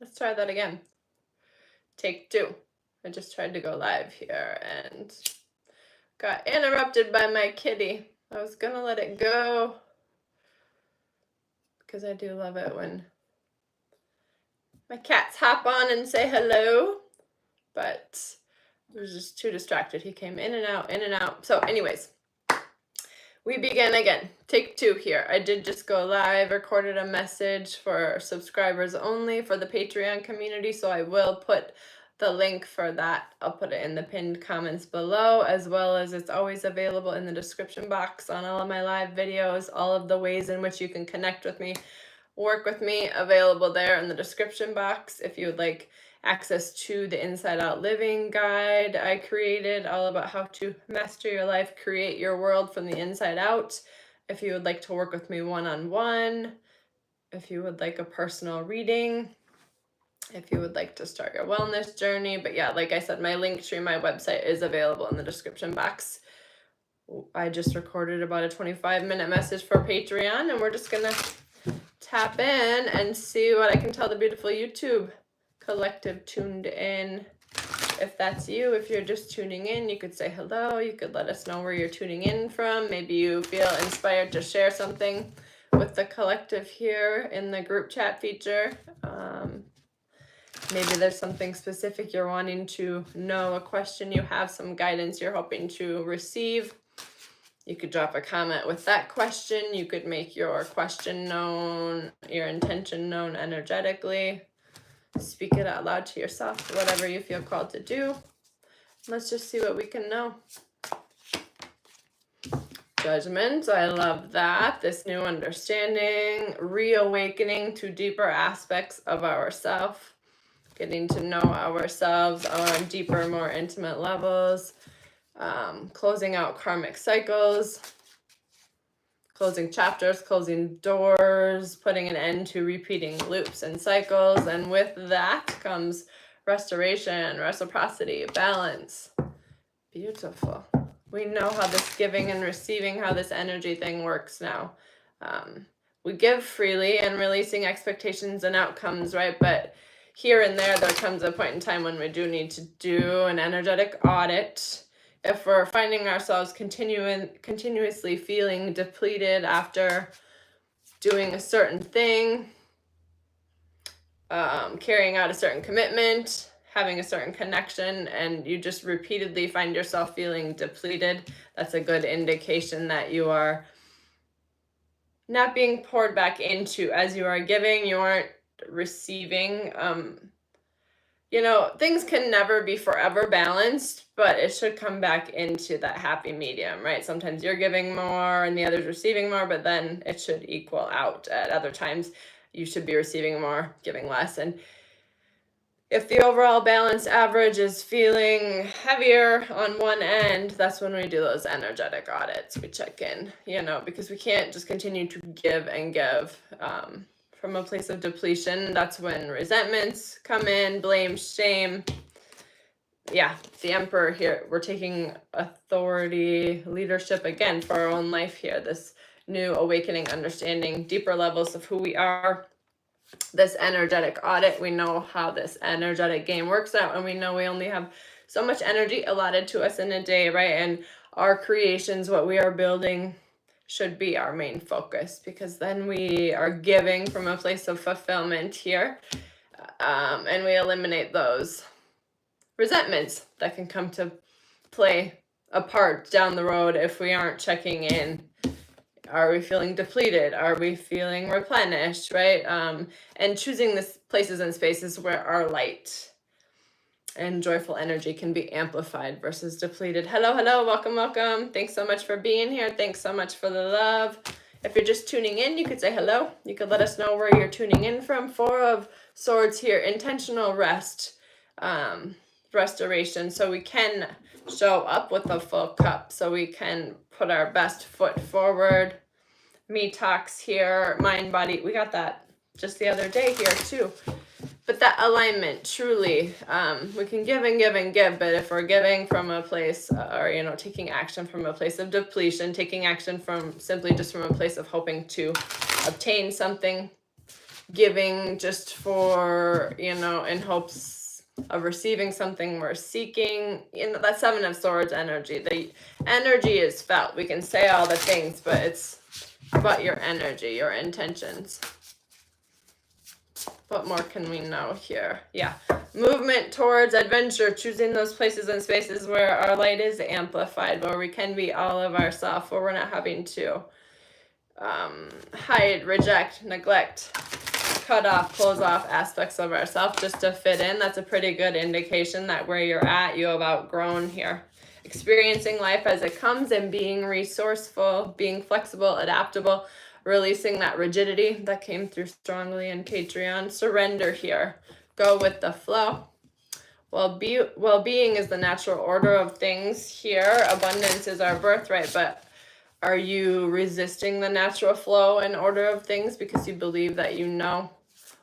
Let's try that again. Take 2. I just tried to go live here and got interrupted by my kitty. I was gonna let it go because I do love it when my cats hop on and say hello, but I was just too distracted. He came in and out, in and out. So anyways, we begin again. Take 2 here. I did just go live, recorded a message for subscribers only for the Patreon community, so I will put the link for that. I'll put it in the pinned comments below, as well as it's always available in the description box on all of my live videos, all of the ways in which you can connect with me, work with me, available there in the description box. If you would like access to the Inside Out Living Guide I created, all about how to master your life, create your world from the inside out. If you would like to work with me one-on-one, if you would like a personal reading, if you would like to start your wellness journey. But yeah, like I said, my link to my website is available in the description box. I just recorded about a 25-minute message for Patreon, and we're just gonna tap in and see what I can tell the beautiful YouTube collective tuned in. If that's you, if you're just tuning in, you could say hello. You could let us know where you're tuning in from. Maybe you feel inspired to share something with the collective here in the group chat feature. Maybe there's something specific you're wanting to know, a question you have, some guidance you're hoping to receive. You could drop a comment with that question. You could make your question known, your intention known energetically. Speak it out loud to yourself, whatever you feel called to do. Let's just see what we can know. Judgment, I love that. This new understanding, reawakening to deeper aspects of ourselves, getting to know ourselves on deeper, more intimate levels, closing out karmic cycles, closing chapters, closing doors, putting an end to repeating loops and cycles. And with that comes restoration, reciprocity, balance. Beautiful. We know how this giving and receiving, how this energy thing works now. We give freely and releasing expectations and outcomes, right? But here and there comes a point in time when we do need to do an energetic audit. If we're finding ourselves continuously feeling depleted after doing a certain thing, carrying out a certain commitment, having a certain connection, and you just repeatedly find yourself feeling depleted, that's a good indication that you are not being poured back into. As you are giving, you aren't receiving. Things can never be forever balanced, but it should come back into that happy medium, right? Sometimes you're giving more and the other's receiving more, but then it should equal out. At other times, you should be receiving more, giving less. And if the overall balance average is feeling heavier on one end, that's when we do those energetic audits. We check in, because we can't just continue to give and give from a place of depletion. That's when resentments come in, blame, shame. Yeah, the Emperor here. We're taking authority, leadership again for our own life here. This new awakening, understanding deeper levels of who we are. This energetic audit, we know how this energetic game works out, and we know we only have so much energy allotted to us in a day, right? And our creations, what we are building, should be our main focus, because then we are giving from a place of fulfillment here, and we eliminate those resentments that can come to play a part down the road if we aren't checking in. Are we feeling depleted? Are we feeling replenished, right? And choosing this places and spaces where our light and joyful energy can be amplified versus depleted. Hello, welcome. Thanks so much for being here. Thanks so much for the love. If you're just tuning in, you could say hello. You could let us know where you're tuning in from. 4 of Swords here, intentional rest, restoration, so we can show up with a full cup, so we can put our best foot forward. Me talks here, mind, body. We got that just the other day here too. But that alignment, truly, we can give and give and give, but if we're giving from a place, or taking action from a place of depletion, taking action from simply just from a place of hoping to obtain something, giving just for, in hopes of receiving something we're seeking. That Seven of Swords energy. The energy is felt. We can say all the things, but it's about your energy, your intentions. What more can we know here? Yeah. Movement towards adventure, choosing those places and spaces where our light is amplified, where we can be all of ourselves, where we're not having to hide, reject, neglect, cut off, close off aspects of ourselves just to fit in. That's a pretty good indication that where you're at, you have outgrown here. Experiencing life as it comes and being resourceful, being flexible, adaptable, releasing that rigidity that came through strongly in Patreon. Surrender here. Go with the flow. Well-being is the natural order of things here. Abundance is our birthright, but are you resisting the natural flow and order of things because you believe that you know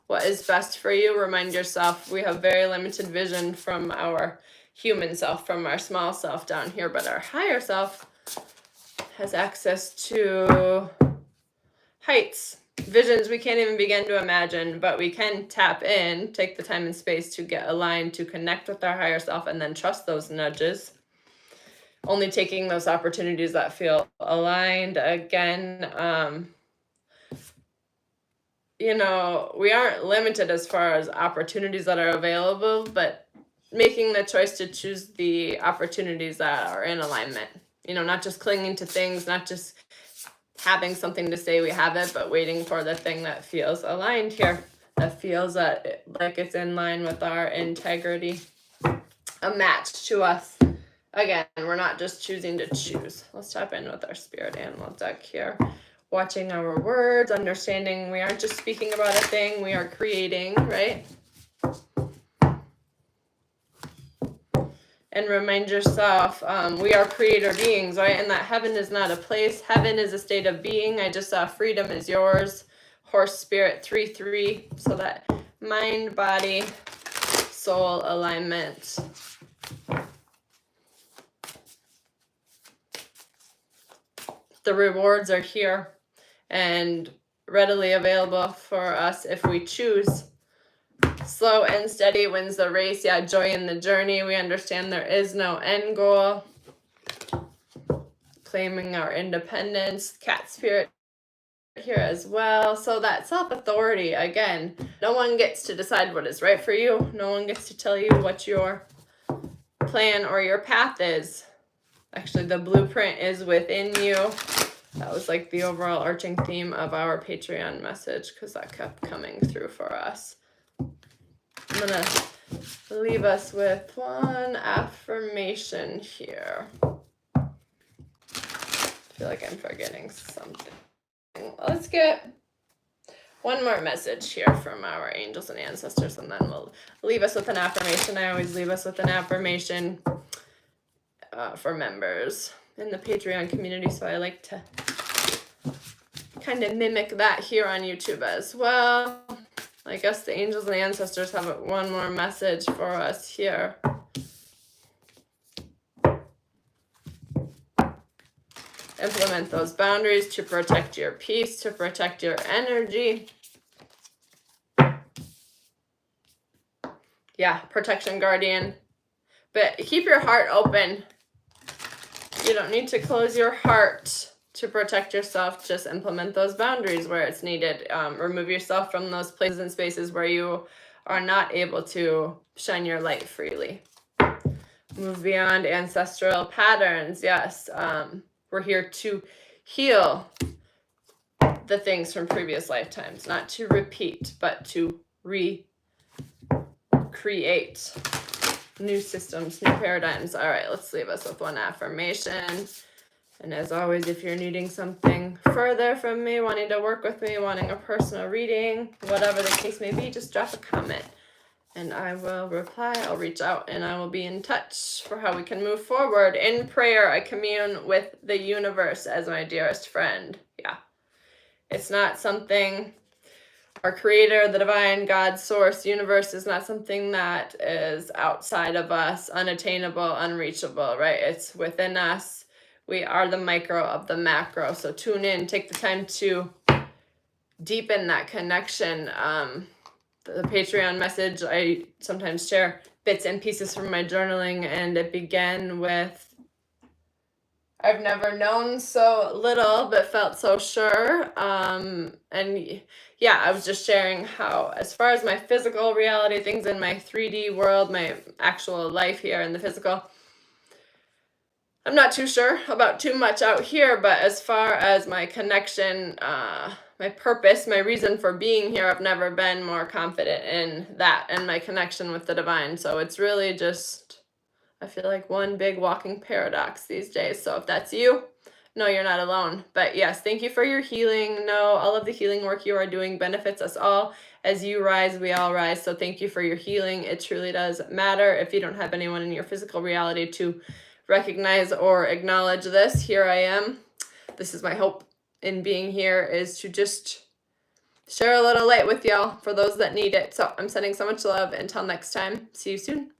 what is best for you? Remind yourself we have very limited vision from our human self, from our small self down here, but our higher self has access to heights, visions we can't even begin to imagine, but we can tap in, take the time and space to get aligned, to connect with our higher self, and then trust those nudges. Only taking those opportunities that feel aligned. Again, we aren't limited as far as opportunities that are available, but making the choice to choose the opportunities that are in alignment. Not just clinging to things, not just having something to say we have it, but waiting for the thing that feels aligned here, that feels like it's in line with our integrity, a match to us. Again, we're not just choosing to choose. Let's tap in with our spirit animal deck here. Watching our words, understanding we aren't just speaking about a thing, we are creating, right? And remind yourself, we are creator beings, right? And that heaven is not a place. Heaven is a state of being. I just saw freedom is yours. Horse spirit 3-3. So that mind, body, soul alignment. The rewards are here and readily available for us if we choose. Slow and steady wins the race. Yeah, joy in the journey. We understand there is no end goal. Claiming our independence. Cat spirit here as well. So that self-authority, again, no one gets to decide what is right for you. No one gets to tell you what your plan or your path is. Actually, the blueprint is within you. That was like the overall arching theme of our Patreon message because that kept coming through for us. I'm going to leave us with one affirmation here. I feel like I'm forgetting something. Let's get one more message here from our angels and ancestors, and then we'll leave us with an affirmation. I always leave us with an affirmation for members in the Patreon community, so I like to kind of mimic that here on YouTube as well. I guess the angels and the ancestors have one more message for us here. Implement those boundaries to protect your peace, to protect your energy. Yeah, protection guardian. But keep your heart open. You don't need to close your heart to protect yourself. Just implement those boundaries where it's needed. Remove yourself from those places and spaces where you are not able to shine your light freely. Move beyond ancestral patterns. Yes, we're here to heal the things from previous lifetimes, not to repeat, but to recreate new systems, new paradigms. All right, let's leave us with one affirmation. And as always, if you're needing something further from me, wanting to work with me, wanting a personal reading, whatever the case may be, just drop a comment and I will reply. I'll reach out and I will be in touch for how we can move forward. In prayer, I commune with the universe as my dearest friend. Yeah. It's not something, our creator, the divine, God, source, universe is not something that is outside of us, unattainable, unreachable, right? It's within us. We are the micro of the macro. So tune in, take the time to deepen that connection. The Patreon message, I sometimes share bits and pieces from my journaling, and it began with, I've never known so little but felt so sure. And yeah, I was just sharing how, as far as my physical reality, things in my 3D world, my actual life here in the physical, I'm not too sure about too much out here, but as far as my connection, my purpose, my reason for being here, I've never been more confident in that and my connection with the divine. So it's really just, I feel like one big walking paradox these days. So if that's you, no, you're not alone. But yes, thank you for your healing. No, all of the healing work you are doing benefits us all. As you rise, we all rise. So thank you for your healing. It truly does matter. If you don't have anyone in your physical reality to recognize or acknowledge this, here I am. This is my hope in being here, is to just share a little light with y'all for those that need it. So I'm sending so much love. Until next time, see you soon.